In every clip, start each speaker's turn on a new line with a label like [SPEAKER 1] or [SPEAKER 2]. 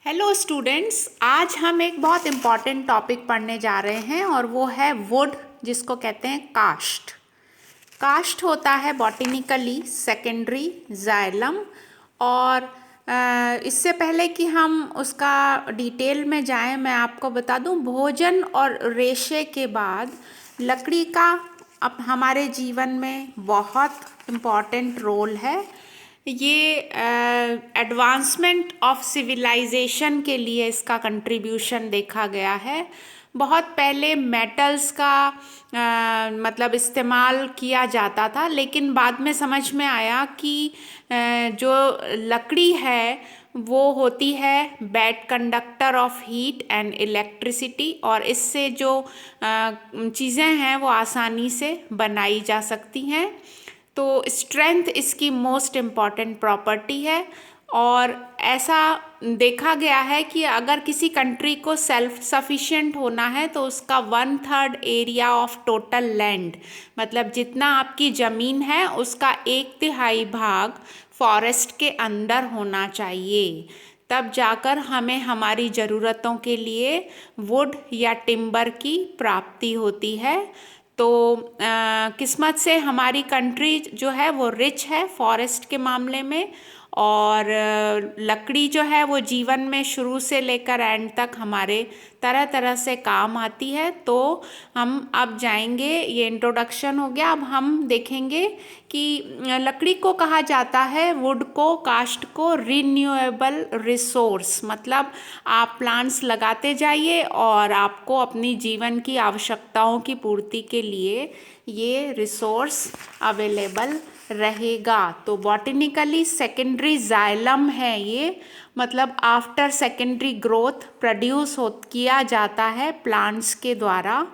[SPEAKER 1] Hello students, आज हम एक बहुत इम्पॉर्टेंट टॉपिक पढ़ने जा रहे हैं और वो है वुड, जिसको कहते हैं काष्ठ। काष्ठ होता है बॉटनिकली सेकेंडरी जाइलम। और इससे पहले कि हम उसका डिटेल में जाएं, मैं आपको बता दूं, भोजन और रेशे के बाद लकड़ी का अब हमारे जीवन में बहुत इम्पॉर्टेंट रोल है। ये एडवांसमेंट ऑफ सिविलाइजेशन के लिए इसका कंट्रीब्यूशन देखा गया है। बहुत पहले मेटल्स का मतलब इस्तेमाल किया जाता था, लेकिन बाद में समझ में आया कि जो लकड़ी है वो होती है bad conductor of heat and electricity, और इससे जो चीज़ें हैं वो आसानी से बनाई जा सकती हैं। तो स्ट्रेंथ इसकी मोस्ट इम्पॉर्टेंट प्रॉपर्टी है। और ऐसा देखा गया है कि अगर किसी कंट्री को सेल्फ सफिशिएंट होना है तो उसका 1/3 एरिया ऑफ टोटल लैंड, मतलब जितना आपकी ज़मीन है उसका 1/3 भाग फॉरेस्ट के अंदर होना चाहिए। तब जाकर हमें हमारी ज़रूरतों के लिए वुड या टिम्बर की प्राप्ति होती है। तो किस्मत से हमारी कंट्री जो है वो रिच है फॉरेस्ट के मामले में। और लकड़ी जो है वो जीवन में शुरू से लेकर एंड तक हमारे तरह तरह से काम आती है। तो हम अब जाएंगे, ये इंट्रोडक्शन हो गया, अब हम देखेंगे कि लकड़ी को कहा जाता है, वुड को, काष्ठ को, रिन्यूएबल रिसोर्स। मतलब आप प्लांट्स लगाते जाइए और आपको अपनी जीवन की आवश्यकताओं की पूर्ति के लिए ये रिसोर्स अवेलेबल रहेगा। तो बॉटनिकली सेकेंडरी जाइलम है ये, मतलब आफ्टर सेकेंडरी ग्रोथ प्रोड्यूस किया जाता है प्लांट्स के द्वारा।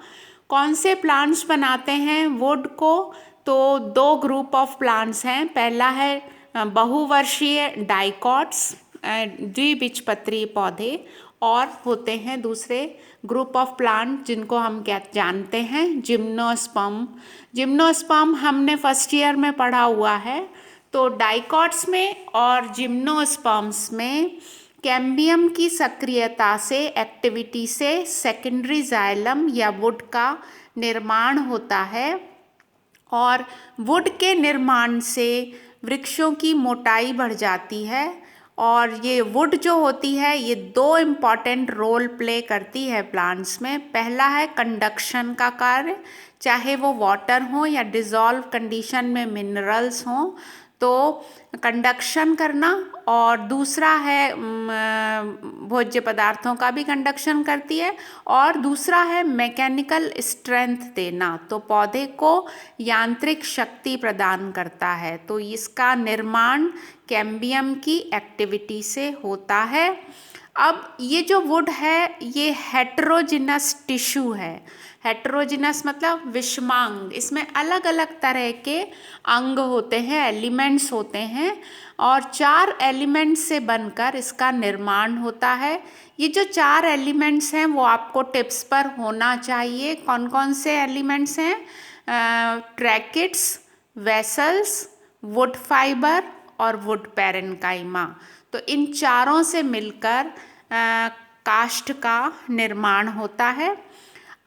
[SPEAKER 1] कौन से प्लांट्स बनाते हैं वुड को? तो दो ग्रुप ऑफ प्लांट्स हैं। पहला है बहुवर्षीय डाइकॉट्स, द्विबीजपत्री पौधे, और होते हैं दूसरे ग्रुप ऑफ प्लांट जिनको हम क्या जानते हैं, जिम्नोस्पर्म। जिम्नोस्पर्म हमने फर्स्ट ईयर में पढ़ा हुआ है। तो डाइकॉट्स में और जिम्नोस्पर्म्स में कैम्बियम की सक्रियता से, एक्टिविटी से सेकेंडरी जाइलम या वुड का निर्माण होता है। और वुड के निर्माण से वृक्षों की मोटाई बढ़ जाती है। और ये वुड जो होती है ये दो इम्पॉर्टेंट रोल प्ले करती है प्लांट्स में। पहला है कंडक्शन का कार्य, चाहे वो वाटर हो या डिज़ोल्व कंडीशन में मिनरल्स हों, तो कंडक्शन करना। और दूसरा है भोज्य पदार्थों का भी कंडक्शन करती है। और दूसरा है मैकेनिकल स्ट्रेंथ देना, तो पौधे को यांत्रिक शक्ति प्रदान करता है। तो इसका निर्माण कैम्बियम की एक्टिविटी से होता है। अब ये जो वुड है ये हेटेरोजिनस टिश्यू है। हेटेरोजिनस मतलब विषमांग, इसमें अलग अलग तरह के अंग होते हैं, एलिमेंट्स होते हैं, और 4 एलिमेंट्स से बनकर इसका निर्माण होता है। ये जो 4 एलिमेंट्स हैं वो आपको टिप्स पर होना चाहिए। कौन कौन से एलिमेंट्स हैं? ट्रैकिड्स, वेसल्स, वुड फाइबर और वुड पैरेन्काइमा। तो इन चारों से मिलकर काष्ठ का निर्माण होता है।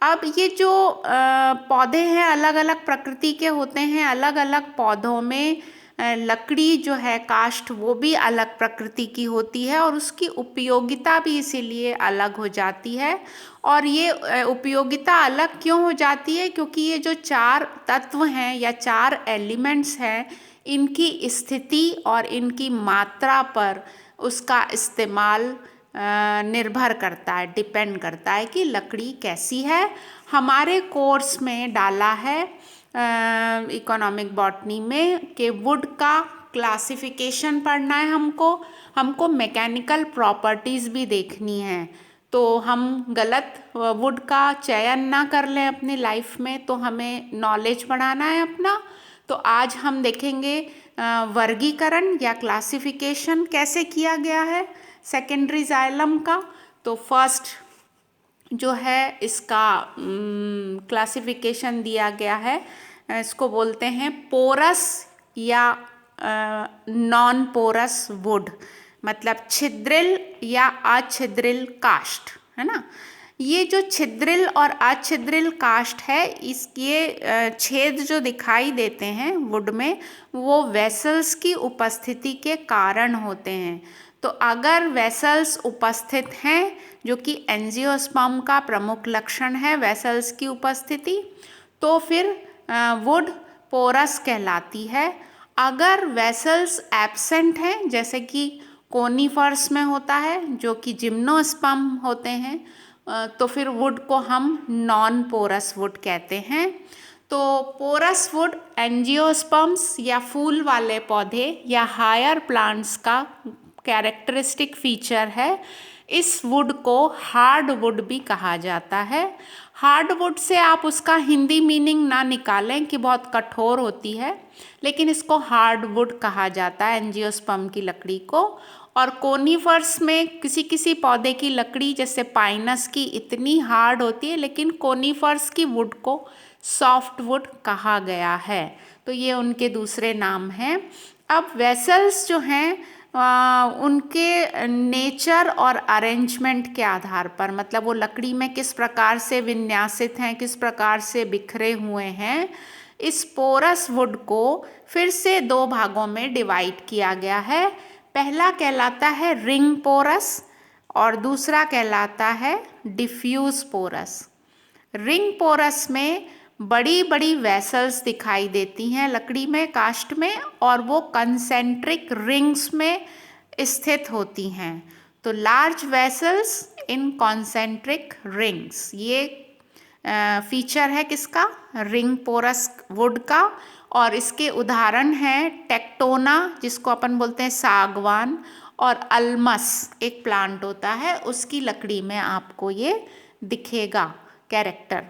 [SPEAKER 1] अब ये जो पौधे हैं अलग अलग प्रकृति के होते हैं। अलग अलग पौधों में लकड़ी जो है काष्ठ वो भी अलग प्रकृति की होती है और उसकी उपयोगिता भी इसीलिए अलग हो जाती है। और ये उपयोगिता अलग क्यों हो जाती है? क्योंकि ये जो 4 तत्व हैं या 4 एलिमेंट्स हैं, इनकी स्थिति और इनकी मात्रा पर उसका इस्तेमाल निर्भर करता है, डिपेंड करता है कि लकड़ी कैसी है। हमारे कोर्स में डाला है इकोनॉमिक बॉटनी में कि वुड का क्लासिफिकेशन पढ़ना है हमको मैकेनिकल प्रॉपर्टीज़ भी देखनी है। तो हम गलत वुड का चयन ना कर लें अपनी लाइफ में, तो हमें नॉलेज बढ़ाना है अपना। तो आज हम देखेंगे वर्गीकरण या क्लासिफिकेशन कैसे किया गया है सेकेंडरी जाइलम का। तो फर्स्ट जो है इसका क्लासिफिकेशन दिया गया है, इसको बोलते हैं पोरस या नॉन पोरस वुड। मतलब छिद्रिल या अछिद्रिल काष्ठ, है ना। ये जो छिद्रिल और अछिद्रिल काष्ठ है, ये छेद जो दिखाई देते हैं वुड में, वो वेसल्स की उपस्थिति के कारण होते हैं। तो अगर वेसल्स उपस्थित हैं, जो कि एंजियोस्पर्म का प्रमुख लक्षण है वेसल्स की उपस्थिति, तो फिर वुड पोरस कहलाती है। अगर वेसल्स एब्सेंट हैं, जैसे कि कोनीफर्स में होता है, जो कि जिम्नोस्पर्म होते हैं, तो फिर वुड को हम नॉन पोरस वुड कहते हैं। तो पोरस वुड एंजियोस्पर्म्स या फूल वाले पौधे या हायर प्लांट्स का कैरेक्टरिस्टिक फीचर है। इस वुड को हार्ड वुड भी कहा जाता है। हार्ड वुड से आप उसका हिंदी मीनिंग ना निकालें कि बहुत कठोर होती है, लेकिन इसको हार्ड वुड कहा जाता है एंजियोस्पर्म की लकड़ी को। और कोनीफर्स में किसी किसी पौधे की लकड़ी जैसे पाइनस की इतनी हार्ड होती है, लेकिन कोनीफर्स की वुड को सॉफ्ट वुड कहा गया है। तो ये उनके दूसरे नाम हैं। अब वेसल्स जो हैं उनके नेचर और अरेंजमेंट के आधार पर, मतलब वो लकड़ी में किस प्रकार से विन्यासित हैं, किस प्रकार से बिखरे हुए हैं, इस पोरस वुड को फिर से दो भागों में डिवाइड किया गया है। पहला कहलाता है रिंग पोरस और दूसरा कहलाता है डिफ्यूज पोरस। रिंग पोरस में बड़ी बड़ी वेसल्स दिखाई देती हैं लकड़ी में, काष्ठ में, और वो कंसेंट्रिक रिंग्स में स्थित होती हैं। तो large vessels in concentric rings, ये फीचर है किसका, रिंग पोरस वुड का। और इसके उदाहरण हैं टेक्टोना, जिसको अपन बोलते हैं सागवान, और अल्मस एक प्लांट होता है, उसकी लकड़ी में आपको ये दिखेगा कैरेक्टर।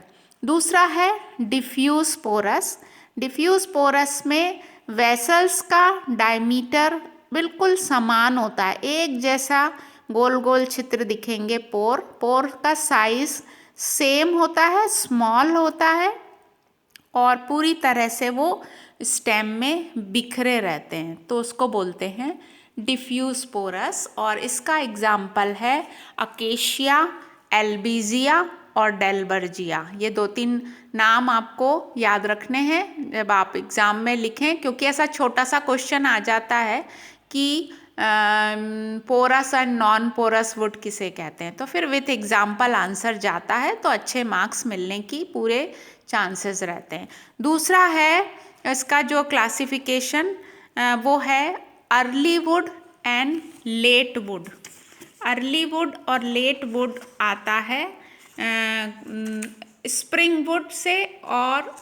[SPEAKER 1] दूसरा है डिफ्यूज पोरस। डिफ्यूज पोरस में वेसल्स का डायमीटर बिल्कुल समान होता है, एक जैसा गोल गोल चित्र दिखेंगे। पोर का साइज सेम होता है, स्मॉल होता है, और पूरी तरह से वो स्टेम में बिखरे रहते हैं, तो उसको बोलते हैं डिफ्यूज पोरस। और इसका एग्जाम्पल है अकेशिया, एल्बीजिया और डेलबर्जिया। ये 2-3 नाम आपको याद रखने हैं जब आप एग्ज़ाम में लिखें, क्योंकि ऐसा छोटा सा क्वेश्चन आ जाता है कि porous and non porous wood किसे कहते हैं, तो फिर विथ एग्जाम्पल आंसर जाता है, तो अच्छे मार्क्स मिलने की पूरे चांसेस रहते हैं। दूसरा है इसका जो क्लासिफिकेशन, वो है early wood and late wood. Early wood और लेट वुड आता है स्प्रिंग वुड से और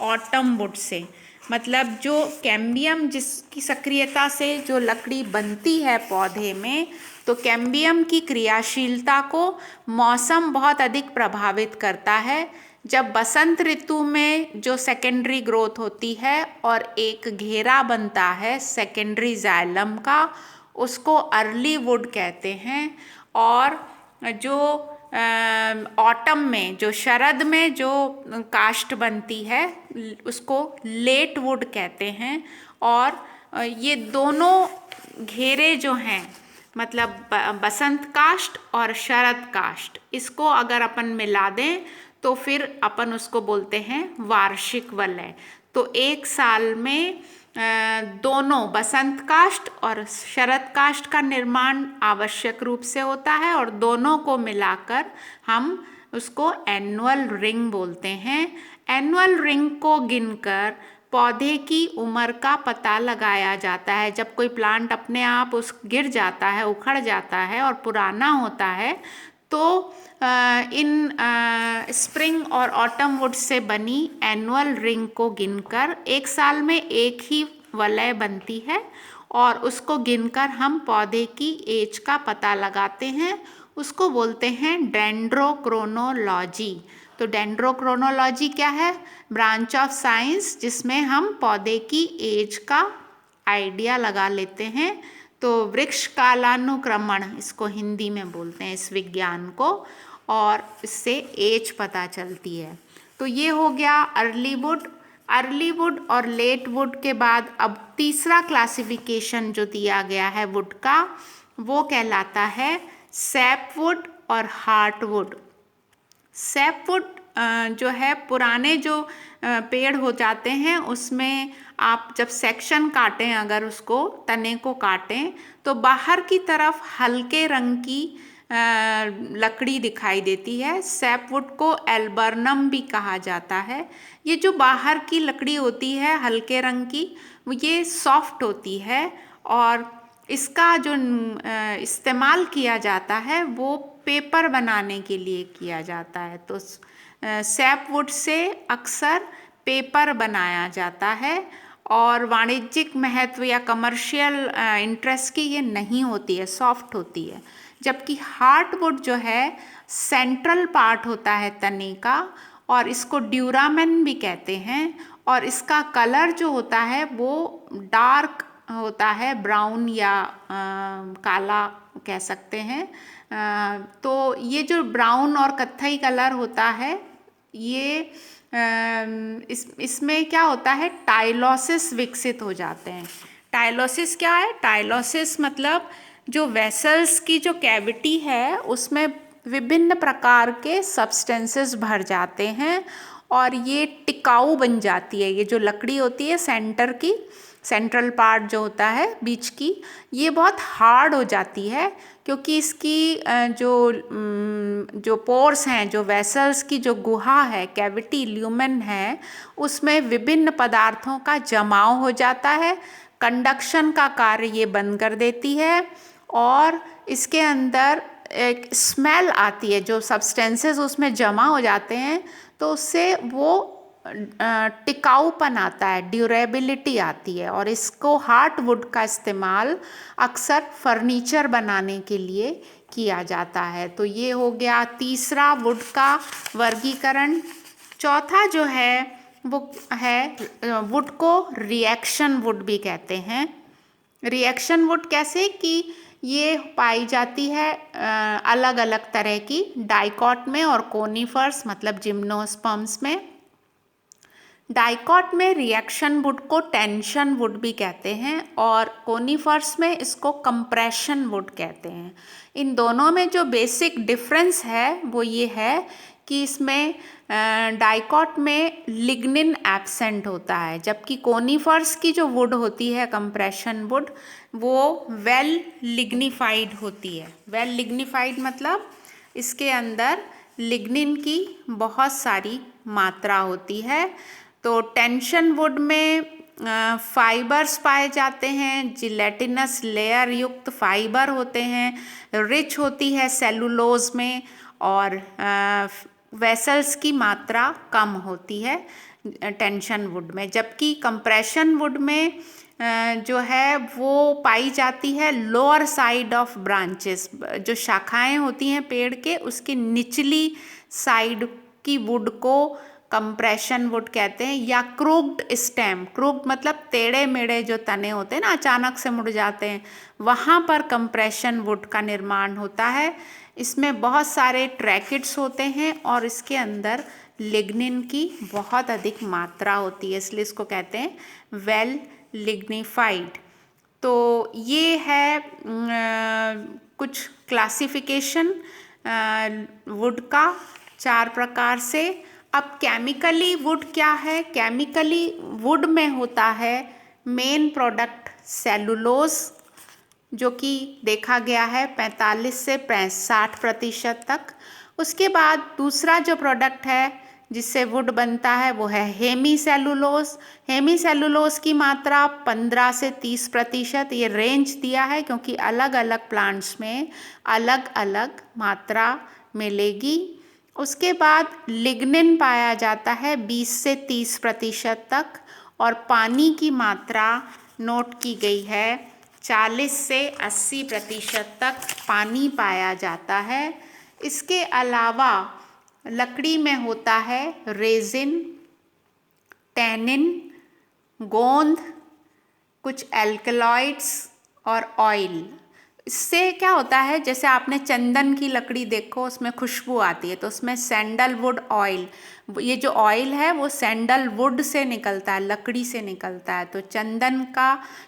[SPEAKER 1] ऑटम वुड से। मतलब जो कैम्बियम जिसकी सक्रियता से जो लकड़ी बनती है पौधे में, तो कैम्बियम की क्रियाशीलता को मौसम बहुत अधिक प्रभावित करता है। जब बसंत ऋतु में जो सेकेंडरी ग्रोथ होती है और एक घेरा बनता है सेकेंडरी जाइलम का, उसको अर्ली वुड कहते हैं। और जो ऑटम में, जो शरद में जो काष्ठ बनती है, उसको लेट वुड कहते हैं। और ये दोनों घेरे जो हैं, मतलब बसंत काष्ठ और शरद काष्ठ, इसको अगर अपन मिला दें तो फिर अपन उसको बोलते हैं वार्षिक वलय। तो एक साल में दोनों बसंत काष्ठ और शरद काष्ठ का निर्माण आवश्यक रूप से होता है, और दोनों को मिलाकर हम उसको एनुअल रिंग बोलते हैं। एनुअल रिंग को गिनकर पौधे की उम्र का पता लगाया जाता है। जब कोई प्लांट अपने आप गिर जाता है, उखड़ जाता है और पुराना होता है, तो इन स्प्रिंग और ऑटम वुड से बनी एनुअल रिंग को गिनकर, एक साल में एक ही वलय बनती है, और उसको गिनकर हम पौधे की एज का पता लगाते हैं। उसको बोलते हैं डेंड्रोक्रोनोलॉजी। तो डेंड्रोक्रोनोलॉजी क्या है? ब्रांच ऑफ साइंस जिसमें हम पौधे की एज का आइडिया लगा लेते हैं। तो वृक्ष कालानुक्रमण इसको हिंदी में बोलते हैं, इस विज्ञान को, और इससे एज पता चलती है। तो ये हो गया अर्ली वुड। अर्ली वुड और लेट वुड के बाद अब तीसरा क्लासिफिकेशन जो दिया गया है वुड का, वो कहलाता है सैपवुड और हार्टवुड। सैपवुड जो है पुराने जो पेड़ हो जाते हैं उसमें आप जब सेक्शन काटें, अगर उसको तने को काटें तो बाहर की तरफ हल्के रंग की लकड़ी दिखाई देती है। सैपवुड को एल्बर्नम भी कहा जाता है। ये जो बाहर की लकड़ी होती है हल्के रंग की, वो ये सॉफ्ट होती है और इसका जो इस्तेमाल किया जाता है वो पेपर बनाने के लिए किया जाता है। तो सैपवुड से अक्सर पेपर बनाया जाता है और वाणिज्यिक महत्व या कमर्शियल इंटरेस्ट की ये नहीं होती है, सॉफ्ट होती है। जबकि हार्टवुड जो है सेंट्रल पार्ट होता है तने का और इसको ड्यूरामेन भी कहते हैं और इसका कलर जो होता है वो डार्क होता है, ब्राउन या काला कह सकते हैं। तो ये जो ब्राउन और कत्थई कलर होता है ये इसमें क्या होता है, टाइलोसिस विकसित हो जाते हैं। टाइलोसिस क्या है? टाइलोसिस मतलब जो वेसल्स की जो कैविटी है उसमें विभिन्न प्रकार के सब्सटेंसेस भर जाते हैं और ये टिकाऊ बन जाती है। ये जो लकड़ी होती है सेंटर की, सेंट्रल पार्ट जो होता है बीच की, ये बहुत हार्ड हो जाती है क्योंकि इसकी जो पोर्स हैं, जो वेसल्स की जो गुहा है, कैविटी ल्यूमेन है, उसमें विभिन्न पदार्थों का जमाव हो जाता है। कंडक्शन का कार्य ये बंद कर देती है और इसके अंदर एक स्मेल आती है। जो सब्सटेंसेस उसमें जमा हो जाते हैं तो उससे वो टिकाऊपन आता है, ड्यूरेबिलिटी आती है और इसको हार्टवुड का इस्तेमाल अक्सर फर्नीचर बनाने के लिए किया जाता है। तो ये हो गया तीसरा वुड का वर्गीकरण। चौथा जो है वो है वुड को रिएक्शन वुड भी कहते हैं। रिएक्शन वुड कैसे कि ये पाई जाती है अलग अलग तरह की, डाइकॉट में और कोनिफर्स मतलब जिम्नोस्पर्म्स में। डाइकॉट में रिएक्शन वुड को टेंशन वुड भी कहते हैं और कोनिफर्स में इसको कंप्रेशन वुड कहते हैं। इन दोनों में जो बेसिक डिफरेंस है वो ये है कि इसमें डाइकॉट में लिग्निन एब्सेंट होता है, जबकि कोनिफर्स की जो वुड होती है कंप्रेशन वुड वो वेल लिग्निफाइड होती है। वेल लिग्निफाइड मतलब इसके अंदर लिग्निन की बहुत सारी मात्रा होती है। तो टेंशन वुड में फाइबर्स पाए जाते हैं, जिलेटिनस लेयर युक्त फाइबर होते हैं, रिच होती है सेलुलोज में और वेसल्स की मात्रा कम होती है टेंशन वुड में। जबकि कंप्रेशन वुड में जो है वो पाई जाती है लोअर साइड ऑफ ब्रांचेस, जो शाखाएं होती हैं पेड़ के उसकी निचली साइड की वुड को कंप्रेशन वुड कहते हैं। या क्रूक्ड स्टेम, क्रूक्ड मतलब टेढ़े मेढ़े जो तने होते हैं ना, अचानक से मुड़ जाते हैं, वहाँ पर कंप्रेशन वुड का निर्माण होता है। इसमें बहुत सारे ट्रैकिड्स होते हैं और इसके अंदर लिग्निन की बहुत अधिक मात्रा होती है, इसलिए इसको कहते हैं वेल लिग्निफाइड। तो ये है कुछ क्लासिफिकेशन वुड का 4 प्रकार से। अब केमिकली वुड क्या है? केमिकली वुड में होता है मेन प्रोडक्ट सेलुलोज, जो कि देखा गया है 45 से 60% तक। उसके बाद दूसरा जो प्रोडक्ट है जिससे वुड बनता है वो है हेमी सेलुलोज। हेमी सेलुलोज की मात्रा 15 से 30%, ये रेंज दिया है क्योंकि अलग अलग प्लांट्स में अलग अलग मात्रा मिलेगी। उसके बाद लिग्निन पाया जाता है 20 से 30% तक और पानी की मात्रा नोट की गई है 40 से 80% तक पानी पाया जाता है। इसके अलावा लकड़ी में होता है रेजिन, टैनिन, गोंद, कुछ एल्कलॉइड्स और ऑयल। इससे क्या होता है, जैसे आपने चंदन की लकड़ी देखो, उसमें खुशबू आती है, तो उसमें सैंडलवुड ऑयल, ये जो ऑयल है वो सैंडलवुड से निकलता है, लकड़ी से निकलता है। तो चंदन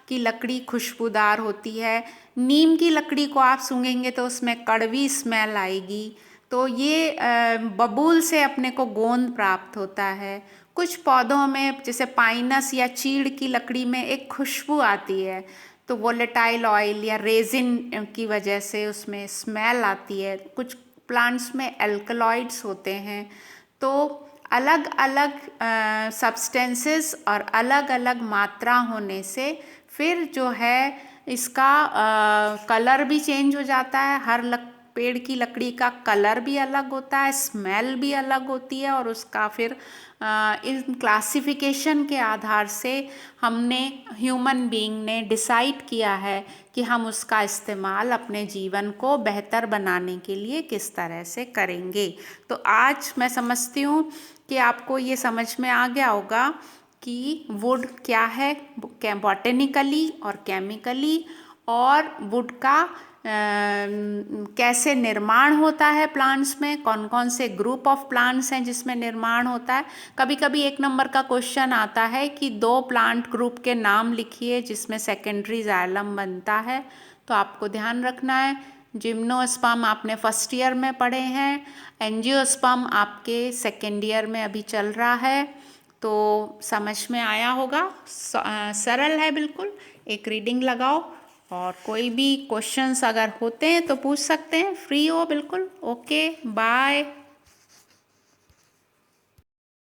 [SPEAKER 1] की लकड़ी खुशबूदार होती है। नीम की लकड़ी को आप सूंघेंगे तो उसमें कड़वी स्मेल आएगी। तो ये बबूल से अपने को गोंद प्राप्त होता है। कुछ पौधों में जैसे पाइनस या चीड़ की लकड़ी में एक खुशबू आती है, तो वोलेटाइल ऑयल या रेजिन की वजह से उसमें स्मेल आती है। कुछ प्लांट्स में एल्कलॉइड्स होते हैं। तो अलग अलग सब्सटेंसेस और अलग अलग मात्रा होने से फिर जो है इसका कलर भी चेंज हो जाता है। हर पेड़ की लकड़ी का कलर भी अलग होता है, स्मेल भी अलग होती है, और उसका फिर इन क्लासिफिकेशन के आधार से हमने ह्यूमन बीइंग ने डिसाइड किया है कि हम उसका इस्तेमाल अपने जीवन को बेहतर बनाने के लिए किस तरह से करेंगे। तो आज मैं समझती हूँ कि आपको ये समझ में आ गया होगा कि वुड क्या है बॉटेनिकली और केमिकली, और वुड का कैसे निर्माण होता है प्लांट्स में, कौन कौन से ग्रुप ऑफ प्लांट्स हैं जिसमें निर्माण होता है। कभी कभी 1 नंबर का क्वेश्चन आता है कि 2 प्लांट ग्रुप के नाम लिखिए जिसमें सेकेंडरी जाइलम बनता है। तो आपको ध्यान रखना है, जिम्नोस्पर्म आपने फर्स्ट ईयर में पढ़े हैं, एंजियोस्पर्म आपके सेकेंड ईयर में अभी चल रहा है। तो समझ में आया होगा, सरल है बिल्कुल। एक रीडिंग लगाओ, और कोई भी क्वेश्चंस अगर होते हैं तो पूछ सकते हैं, फ्री हो बिल्कुल। Okay, bye.